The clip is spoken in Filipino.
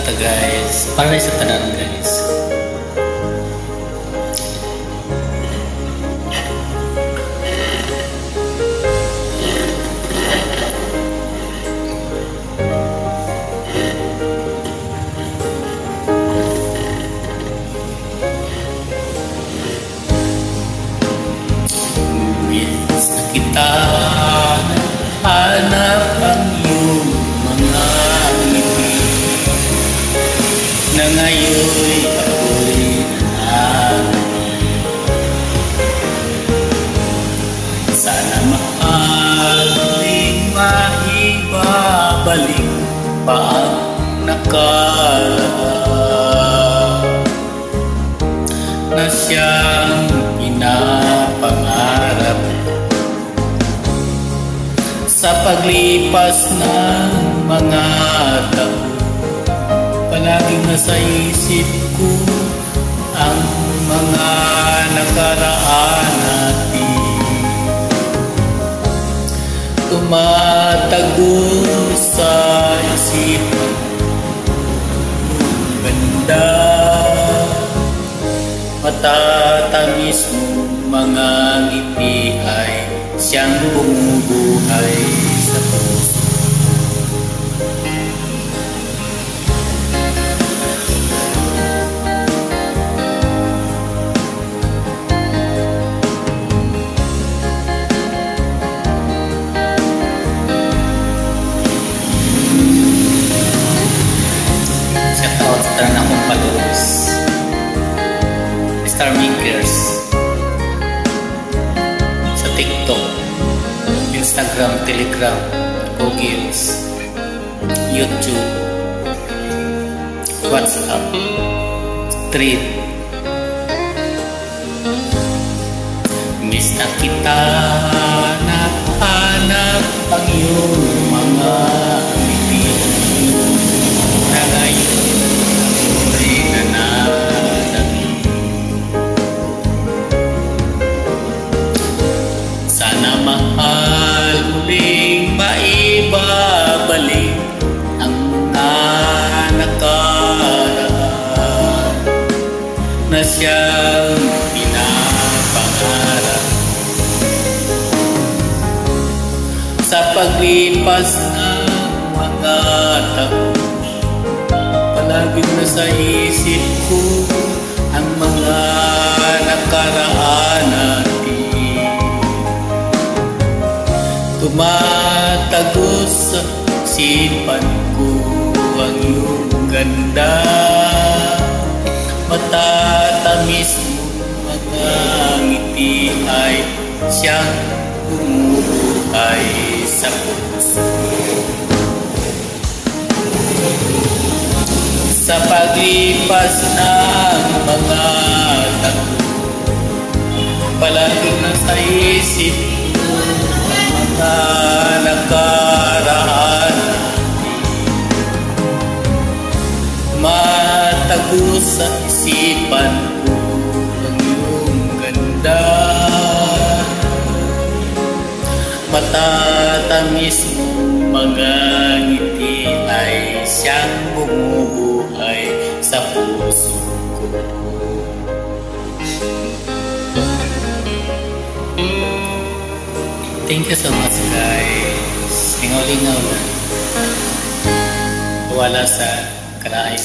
ta guys, para sa tanan guys. Miss na kita, hanap ang iyong mga ngiti na ngayon'y ako'y nahanap. Sana maaaring maibabalik pa ang nakaraan na siyang pinapangarap. Sa paglipas ng mga taon, palaging nasa isip ko ang mga nakaraan natin. Tumatago sa isipan, ganda, matatamis mong mga ngiti ay siyang bumubuhay sa puso. Shout out sa tanan akong followers, Star Makers, sa TikTok, Instagram, Telegram, Google, YouTube, WhatsApp, Thread. Miss na kita, nahanap ang iyong mga ngiti na ngayon ay nananabik. Sana mahal muling maibabalik ang mga nakaraan na siyang pinapangarap. Sa paglipas ng mga taon, palaging nasa isip ko ang mga nakaraan natin. Tumatagos sa isipan ko ang iyong ganda, matatamis mo mga ngiti ay siyang bumubuhay sa puso. Sa paglipas ng mga taon, palaging nasa isip ko ang mga nakaraan. Matago sa isipan ko ang iyong ganda, matatamis mo mga ngiti ay siyang bumubuhay sa puso ko. Thank you so much guys. Lingaw-lingaw lang. Wala sa kalaay.